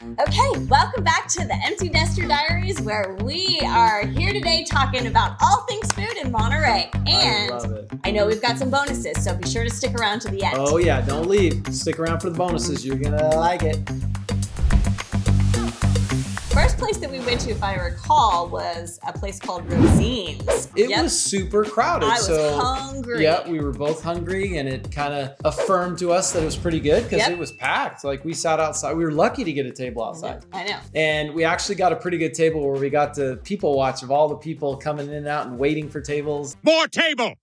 Okay, welcome back to the Empty Nester Diaries, where we are here today talking about all things food in Monterey. And I love it. I know we've got some bonuses, so be sure to stick around to the end. Oh yeah, don't leave. Stick around for the bonuses. You're gonna like it. First place that we went to, if I recall, was a place called Rosine's. It was super crowded. I was hungry. Yeah, we were both hungry, and it kind of affirmed to us that it was pretty good because it was packed. Like we sat outside. We were lucky to get a table outside. I know. And we actually got a pretty good table where we got to people watch of all the people coming in and out and waiting for tables. More table!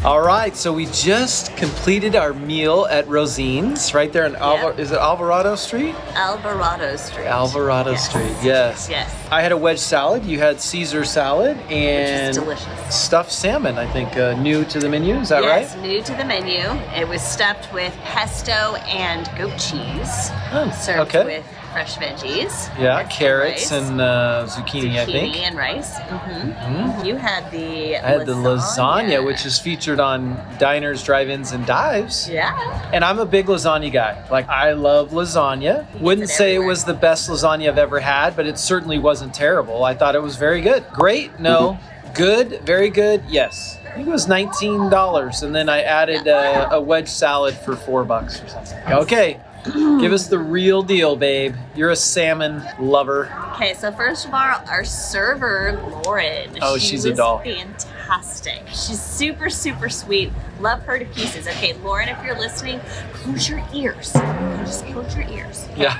All right, so we just completed our meal at Rosine's right there in is it Alvarado Street? Alvarado Street. Alvarado Street, yes. Yes. I had a wedge salad. You had Caesar salad and Which is delicious. Stuffed salmon, I think, new to the menu. Is that right? Yes, new to the menu. It was stuffed with pesto and goat cheese. Oh, served okay. with fresh veggies. Yeah, with carrots rice. and zucchini, I think. And rice. You had the I had the lasagna, which is featured on diners, drive-ins, and dives. Yeah. And I'm a big lasagna guy. Like, I love lasagna. Wouldn't say it was the best lasagna I've ever had, but it certainly wasn't terrible. I thought it was very good. Great? No. Good? Very good? Yes. I think it was $19, and then I added a wedge salad for $4 or something. Okay. Give us the real deal, babe. You're a salmon lover. Okay, so first of all, our server, Lauren. Oh, she's a doll. Fantastic. She's super, super sweet. Love her to pieces. Okay, Lauren, if you're listening, close your ears. Just close your ears. Yeah.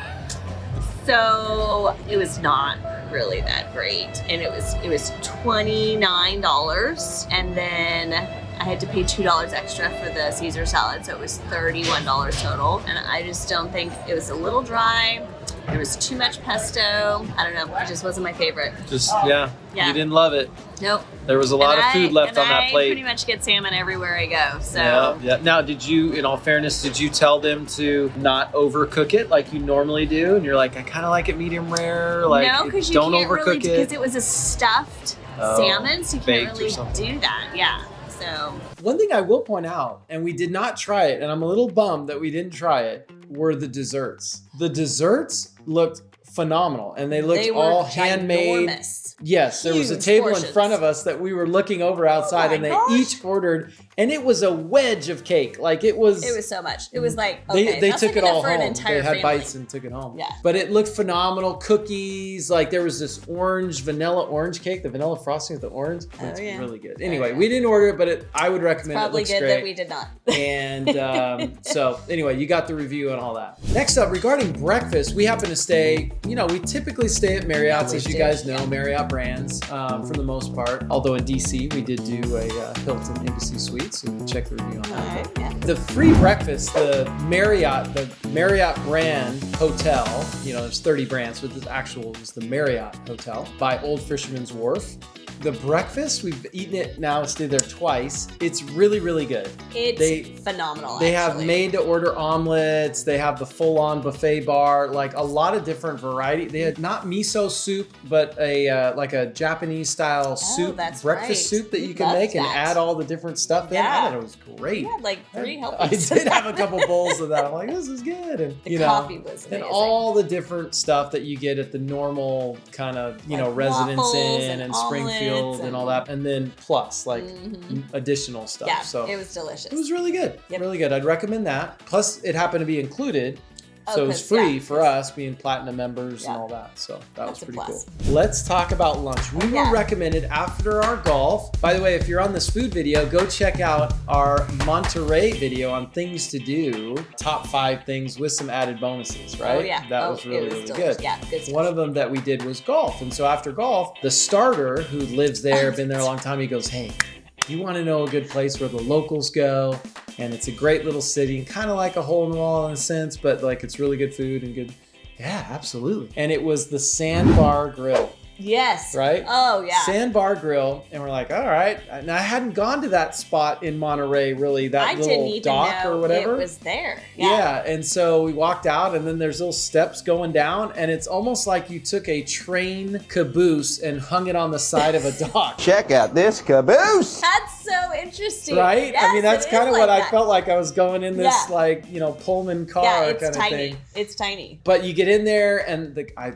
So it was not really that great, and it was $29, and then I had to pay $2 extra for the Caesar salad, so it was $31 total. And I just don't think it was a little dry. There was too much pesto. I don't know. It just wasn't my favorite. Yeah. You didn't love it. Nope. There was a lot of food left on that plate. I pretty much get salmon everywhere I go. So yeah. Now, did you, in all fairness, did you tell them to not overcook it like you normally do? And you're like, I kind of like it medium rare. Like, no, because you don't can't overcook really, it. because it was a stuffed salmon, so you can't really do that. Yeah. So one thing I will point out, and we did not try it, and I'm a little bummed that we didn't try it, were the desserts. The desserts looked phenomenal, and they looked all handmade. Ginormous. Yes, there was a table in front of us that we were looking over outside, and they each ordered, and it was a wedge of cake. Like it was so much. It was like, they took it all home. They had family. bites and took it home. Yeah. But it looked phenomenal. Cookies, like there was this vanilla orange cake, the vanilla frosting with the orange. It's really good. Anyway, we didn't order it, but I would recommend it. Probably looks good great. that we did not. And so anyway, you got the review and all that. Next up, regarding breakfast, we happen to stay, we typically stay at Marriott's, as you guys know, Marriott brands for the most part. Although in DC, we did do a Hilton Embassy Suite, so you can check the review on that. Right, The free breakfast, the Marriott brand hotel, there's 30 brands, but this actual is the Marriott Hotel by Old Fisherman's Wharf. The breakfast, we've eaten it now, stayed there twice. It's really, really good. It's phenomenal. They have made to order omelets. They have the full-on buffet bar, like a lot of different variety. They had not miso soup, but like a Japanese style soup, breakfast soup that you can make and add all the different stuff in. I thought it was great. You had like 3 helpings. I did have a couple bowls of that. I'm like, this is good. And the coffee was amazing. And all the different stuff that you get at the normal kind of, like Residence Inn and Springfield and all that, and then plus like additional stuff. Yeah, so it was delicious. It was really good. Really good. I'd recommend that. Plus, it happened to be included. So it was 'cause, free for us being platinum members and all that. So that was pretty cool. Let's talk about lunch. We were recommended after our golf. By the way, if you're on this food video, go check out our Monterey video on things to do, top 5 things with some added bonuses, right? Oh, yeah. That was really good. Yeah, good stuff. One of them that we did was golf. And so after golf, the starter who lives there, been there a long time, he goes, hey, you want to know a good place where the locals go, and it's a great little city, kind of like a hole in the wall in a sense, but like it's really good food and good. Yeah, absolutely. And it was the Sandbar&Grill. Yes. Right? Oh, yeah. Sandbar&Grill. And we're like, all right. And I hadn't gone to that spot in Monterey, really, that little dock or whatever. It was there. Yeah. And so we walked out, and then there's little steps going down, and it's almost like you took a train caboose and hung it on the side of a dock. Check out this caboose. That's so interesting. Right? Yes, I mean, that's kind of what I that. felt like I was going in this, Yeah. like, you know, Pullman car it's kind of tiny. thing. It's tiny. But you get in there and I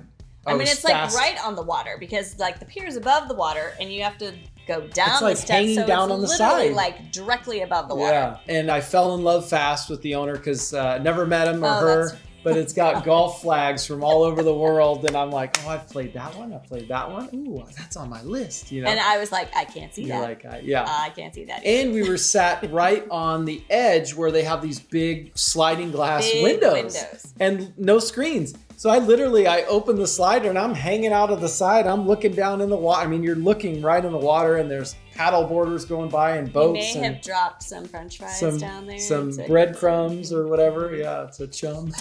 mean, it's like right on the water because like the pier's above the water and you have to go down It's like the steps. hanging So down it's on the literally side. like directly above the water. Yeah. And I fell in love fast with the owner because never met him or her. That's- But it's got golf flags from all over the world. And I'm like, oh, I've played that one. I've played that one. Ooh, that's on my list. You know? And I was like, I can't see You're that. like, yeah. I can't see that. And we were sat right on the edge where they have these big sliding glass Big windows. and no screens. So I opened the slider and I'm hanging out of the side. I'm looking down in the water. I mean, you're looking right in the water and there's paddle boarders going by and boats. You may and have dropped some French fries down there. Some breadcrumbs or whatever. Yeah, it's a chum.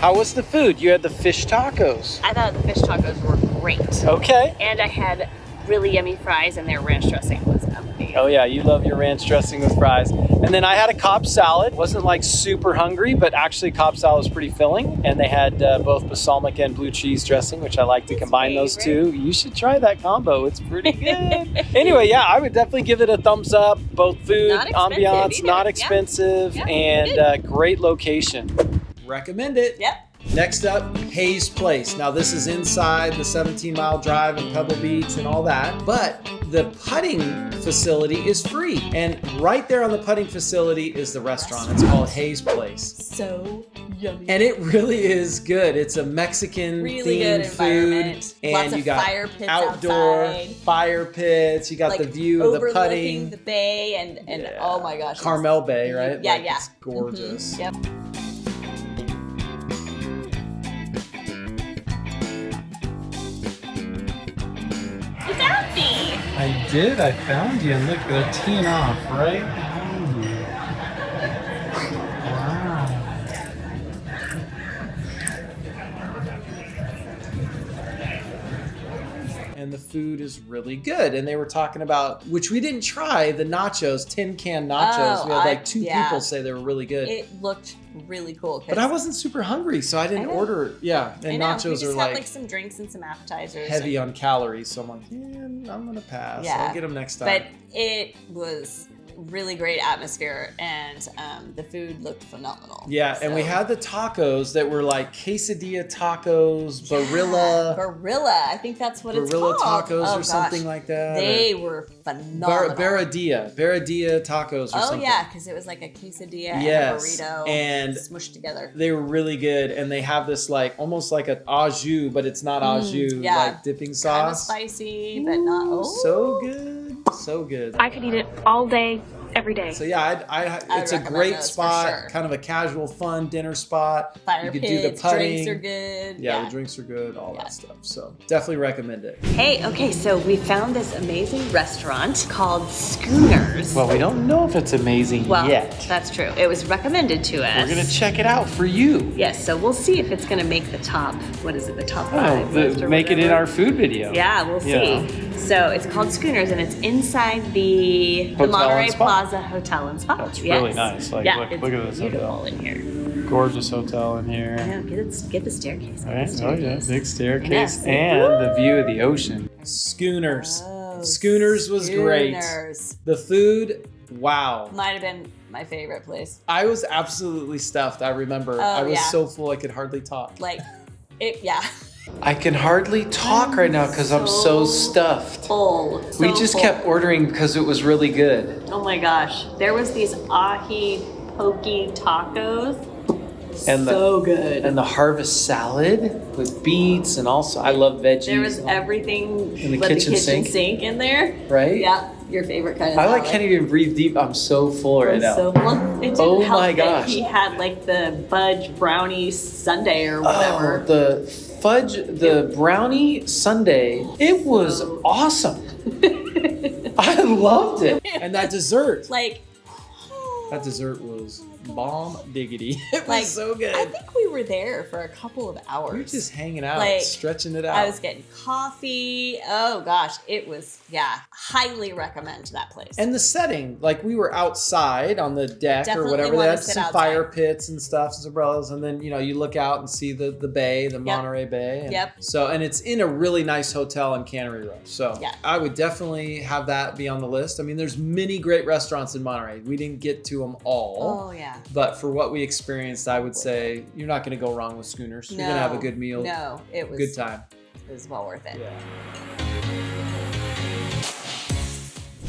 How was the food? You had the fish tacos. I thought the fish tacos were great. Okay. And I had really yummy fries and their ranch dressing was amazing. Oh yeah, you love your ranch dressing with fries. And then I had a Cobb salad. Wasn't like super hungry, but actually Cobb salad was pretty filling. And they had both balsamic and blue cheese dressing, which I like to combine those two. You should try that combo. It's pretty good. Anyway, yeah, I would definitely give it a thumbs up. Both food, ambiance, not expensive, and great location. Recommend it. Yep. Next up, Hayes Place. Now this is inside the 17-mile drive in Pebble Beach and all that, but the putting facility is free. And right there on the putting facility is the restaurant. It's called Hayes Place. So yummy. And it really is good. It's a Mexican really themed good food. environment. And Lots you of got fire pits outdoor outside. fire pits. You got Like the view of the overlooking putting. the bay and oh my gosh. Carmel Bay, right? Yeah, Like, yeah. It's gorgeous. Mm-hmm. Yep. I did. I found you, and look, they're teeing off right behind you. Wow. And the food is really good. And they were talking about, which we didn't try, the nachos, tin can nachos. We had like two people say they were really good. It looked really cool. But I wasn't super hungry, so I didn't order. Yeah, and nachos we just are had like some drinks and some appetizers. heavy on calories, so I'm like, I'm gonna pass. Yeah. I'll get them next time. But it was really great atmosphere and the food looked phenomenal. Yeah, and we had the tacos that were like quesadilla tacos, Barilla. Barilla, I think that's what it's called. Barilla tacos or something like that. They were phenomenal. Barradilla tacos or something. Oh yeah, because it was like a quesadilla and a burrito and smushed together. They were really good, and they have this like almost like an au jus, but it's not au jus, like dipping sauce. Kind of spicy, but not. So good, so good. I could eat it all day, every day. So yeah, it's a great spot, sure. kind of a casual, fun dinner spot. Fire you could pits, do the putting. drinks are good. Yeah, the drinks are good, all that stuff. So definitely recommend it. Hey, okay, so we found this amazing restaurant called Schooners. Well, we don't know if it's amazing yet. That's true. It was recommended to us. We're gonna check it out for you. Yes, so we'll see if it's gonna make the top. What is it? The top Oh, five. list or make it in whatever. our food video. Yeah, we'll see. So it's called Schooners, and it's inside the Hotel Monterey and Spa. Plaza Hotel and Spa. That's really nice. Like, yeah, look it's at this beautiful hotel. in here. Gorgeous hotel in here. I know, get the staircase. All right. Oh yeah, big staircase Yes. and the view of the ocean. Schooners. Oh, Schooners was great. Schooners. The food, wow. Might have been my favorite place. I was absolutely stuffed. I remember. I was so full I could hardly talk. Like, yeah. I can hardly talk right now because I'm so stuffed. Full. We just kept ordering because it was really good. Oh my gosh. There was these ahi pokey tacos. And so good. And the harvest salad with beets and also I love veggies. There was everything in the but kitchen the kitchen sink. sink in there. Right? Yeah, your favorite kind of I like salad. can't even breathe deep. I'm so full right now. So well, it didn't Oh help my that gosh. he had like the fudge brownie sundae or whatever. Oh, the fudge, the brownie sundae. It was awesome. I loved it. And that dessert. Like That dessert was Bomb diggity. It Like, was so good. I think we were there for a couple of hours. We were just hanging out, Like, stretching it out. I was getting coffee. Oh gosh, it was, yeah, highly recommend that place. And the setting, like we were outside on the deck Definitely or whatever. They wanna had sit some outside. fire pits and stuff, some umbrellas, and then you look out and see the bay, the Monterey Bay. And Yep. So, and it's in a really nice hotel in Cannery Row. So Yeah. I would definitely have that be on the list. I mean, there's many great restaurants in Monterey. We didn't get to them all. Oh yeah. But for what we experienced, I would say you're not going to go wrong with Schooners. You're going to have a good meal. No, it was Good time. It was well worth it.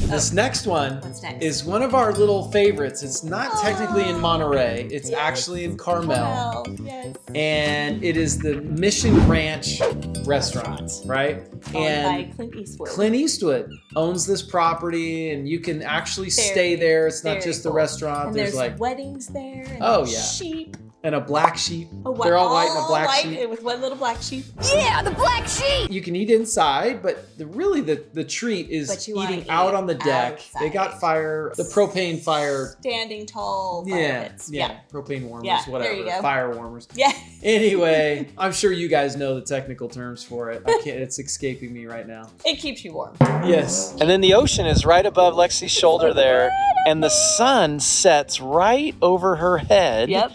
This next one What's next? is one of our little favorites. It's not technically in Monterey. It's actually in Carmel. Yes. And it is the Mission Ranch restaurant, right? Owned by Clint Eastwood. Clint Eastwood owns this property, and you can actually stay there. It's not very just the cool. restaurant. And There's there's like weddings there. And Oh, there's yeah. sheep. and a black sheep. Oh, They're all white and a black white sheep. with one little black sheep. Yeah, the black sheep! You can eat inside, but the treat is But you wanna eating eat out on the deck. outside. They got the propane fire. Standing tall fire pits. Propane warmers, Yeah, whatever, there you go. fire warmers. Yeah. Anyway, I'm sure you guys know the technical terms for it. I can't. It's escaping me right now. It keeps you warm. Yes. And then the ocean is right above Lexi's shoulder there, and the sun sets right over her head. Yep.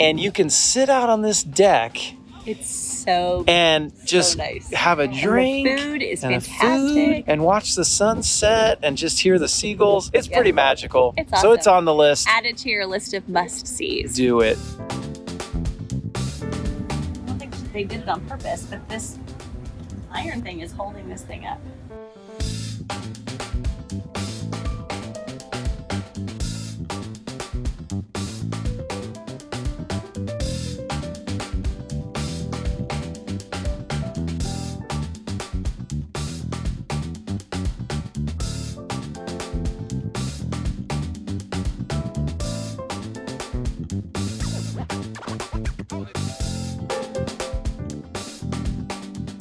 And you can sit out on this deck It's so and just nice. have a drink And the food is and fantastic. and watch the sunset and just hear the seagulls. It's pretty magical. It's So it's awesome. on the list. Add it to your list of must-sees. Do it. I don't think they did it on purpose, but this iron thing is holding this thing up.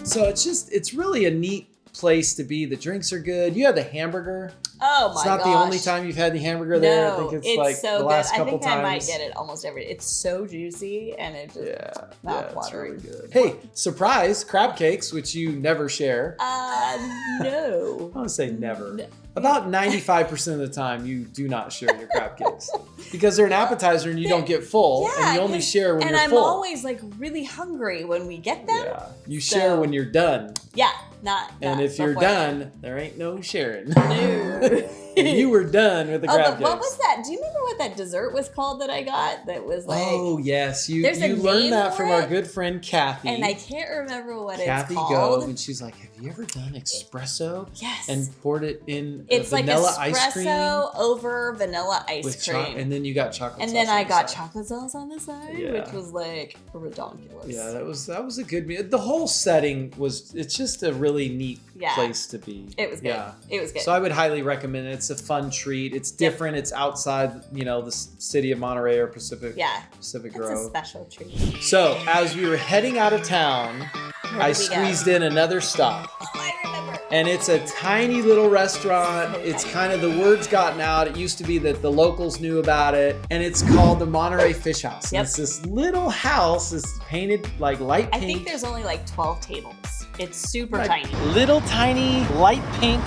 So it's really a neat place to be. The drinks are good. You have the hamburger. Oh my It's not gosh. the only time you've had the hamburger there. I think it's like so the last good. couple I think times. I might get it almost every. It's so juicy and it just It's mouth-watering. really good. Hey, surprise crab cakes, which you never share. No. I want to say never. About 95% of the time, you do not share your crab cakes because they're an appetizer and you don't get full, and you only share when and you're I'm full. always like really hungry when we get them. Yeah, you share So- when you're done, Yeah, not. and not if you're before. done, there ain't no sharing. No. And you were done with the crab but what cakes. was that? Do you remember what that dessert was called that I got? That was like, Oh yes, you There's a learned name that for from our it, good friend Kathy. and I can't remember what Kathy it's called. Gove, and she's like, "Have you ever done espresso Yes. and poured it in It's like vanilla ice cream espresso over vanilla ice with cream. and then you got chocolate And sauce then on I the got side. chocolate sauce on the side, Yeah. which was like ridiculous. Yeah, that was a good meal. The whole setting it's just a really neat place to be. It was good. Yeah. It was good. So I would highly recommend it. It's a fun treat. It's different. It's outside, the city of Monterey or Pacific it's a Grove. special treat. So as we were heading out of town, I did we go? squeezed in another stop. Oh, I remember. And it's a tiny little restaurant. So It's tiny. kind of, the word's gotten out. It used to be that the locals knew about it. And it's called the Monterey Fish House. And Yep. it's this little house. It's painted like light I pink. think there's only like 12 tables. It's super Like, tiny. little tiny light pink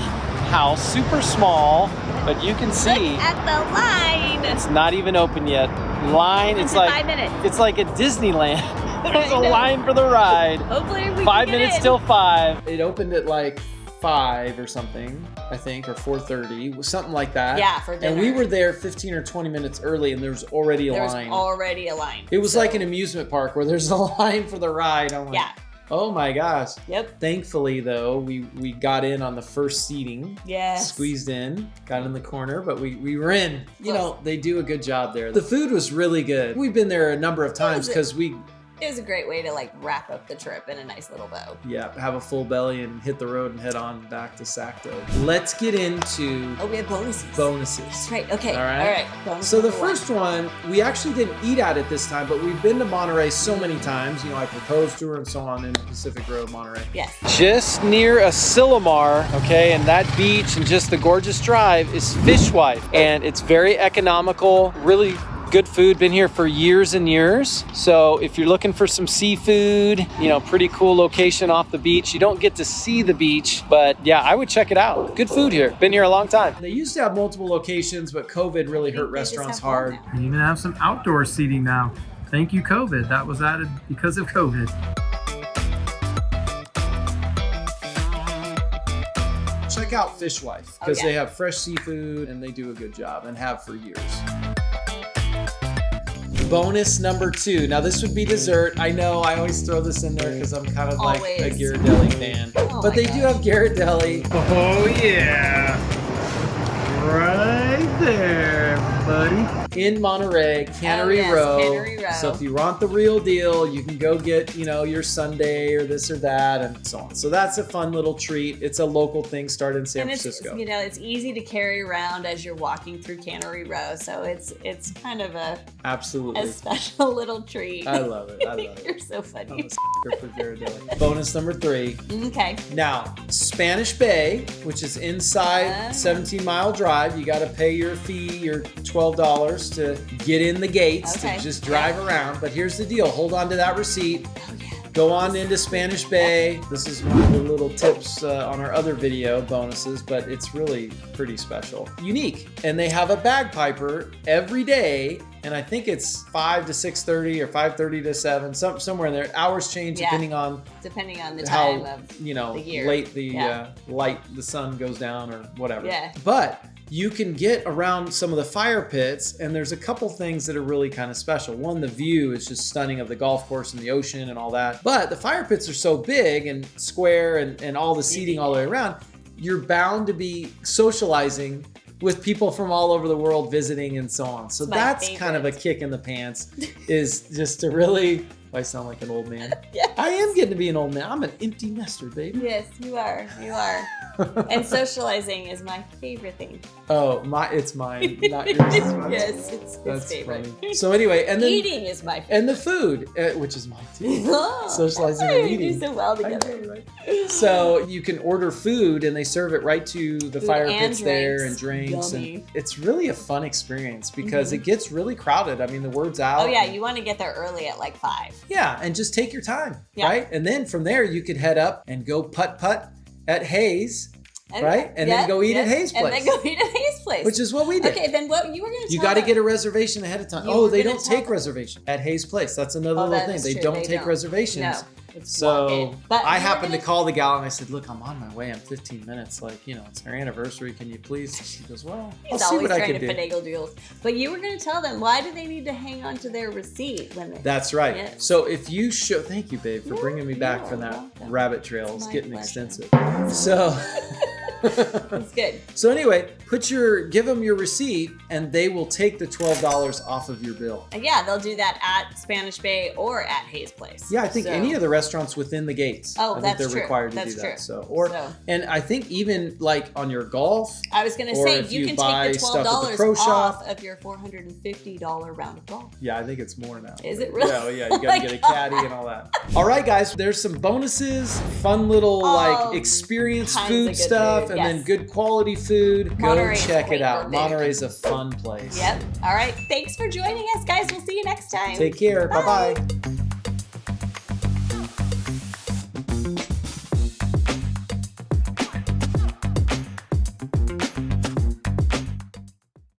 house, super small, but you can see Look at the line. it's not even open yet. Line, it's in like 5 minutes. it's like a Disneyland. There's a I know. line for the ride. Hopefully we 5 can get minutes in. till 5. It opened at like 5 or something, I think, or 4:30, something like that. Yeah, for dinner. And we were there 15 or 20 minutes early, and there was already a There's line. already a line. It was So, like an amusement park where there's a line for the ride. I'm like, Yeah. oh my gosh. Yep. Thankfully, though, we got in on the first seating. Yes. Squeezed in, got in the corner, but we were in. You Close. know, they do a good job there. The food was really good. We've been there a number of times because It was a great way to like wrap up the trip in a nice little bow. have a full belly and hit the road and head on back to Sacto. Let's get into Oh, we have bonuses. bonuses. That's right. Okay. All right. All right. Bonus So the number one. first one, we actually didn't eat at it this time, but we've been to Monterey so many times. I proposed to her and so on in Pacific Grove, Monterey. Yes. Just near Asilomar, okay, and that beach and just the gorgeous drive is Fishwife. And it's very economical, really Good food, been here for years and years. So if you're looking for some seafood, you know, pretty cool location off the beach. You don't get to see the beach, but yeah, I would check it out. Good food here. Been here a long time. They used to have multiple locations, but COVID really hurt restaurants hard. You even have some outdoor seating now. Thank you, COVID. That was added because of COVID. Check out Fishwife because they have fresh seafood and they do a good job and have for years. Bonus number 2. Now this would be dessert. I know I always throw this in there because I'm kind of like a Ghirardelli fan. But they do have Ghirardelli. Oh yeah. Right there, buddy. In Monterey, Cannery Row. Cannery Row. So if you want the real deal, you can go get, you know, your sundae or this or that and so on. So that's a fun little treat. It's a local thing started in San Francisco. You know, it's easy to carry around as you're walking through Cannery Row. So it's kind of a special little treat. I love it. I love it. You're so funny. I'm a sucker for Ghirardelli. Bonus number 3. Okay. Now, Spanish Bay, which is inside 17-mile drive. You got to pay your fee, your $12 to get in the gates to just drive around. But here's the deal. Hold on to that receipt. Go on into Spanish Bay. This is one of the little tips on our other video bonuses, but it's really pretty special. Unique. And they have a bagpiper every day. And I think it's 5 to 6:30 or 5:30 to 7, somewhere in there. Hours change depending on the time of the year. Late the sun goes down or whatever. Yeah. But you can get around some of the fire pits, and there's a couple things that are really kind of special. One, the view is just stunning of the golf course and the ocean and all that. But the fire pits are so big and square and all the seating all the way around, you're bound to be socializing with people from all over the world visiting and so on. So that's kind of a kick in the pants, is just to really... I sound like an old man. Yes. I am getting to be an old man. I'm an empty nester, baby. Yes, you are. You are. And socializing is my favorite thing. Oh, it's mine, not yours. Yes, it's his favorite. Funny. So anyway, and then eating is my favorite. And the food, which is mine too. Socializing and eating. We do so well together. Right? So you can order food and they serve it right to the fire pits there and drinks. Yummy. And it's really a fun experience because it gets really crowded. I mean, the word's out. Oh yeah, you want to get there early at like 5. Yeah, and just take your time, right? And then from there you could head up and go putt-putt at Hayes, right? And then go eat at Hayes' place. And then go eat at Hayes' place. Which is what we did. Okay, then what you were going to tell You got to get a reservation ahead of time. Oh, they don't take reservations at Hayes' place. That's another little thing. They don't take reservations. No. So I happened to call the gal and I said, look, I'm on my way. I'm 15 minutes. Like, you know, it's our anniversary. Can you please? She goes, well, I'll see what I can do. He's always trying to finagle deals. But you were going to tell them, why do they need to hang on to their receipt when they... That's right. Yes. So if you show... Thank you, babe, for bringing me back from that rabbit trail. It's getting extensive. So... That's good. So anyway, give them your receipt and they will take the $12 off of your bill. Yeah, they'll do that at Spanish Bay or at Hayes' place. Yeah, I think any of the restaurants within the gates. Oh, I that's think they're required to do that. And I think even like on your golf. I was going to say you can take the $12 off of your $450 round of golf. Yeah, I think it's more now. Is it really? Yeah, you got to get a caddy and all that. All right, guys, there's some bonuses, fun little like experience food stuff. And then good quality food. Go check it out. Monterey's a fun place. Yep. All right. Thanks for joining us, guys. We'll see you next time. Take care. Bye-bye.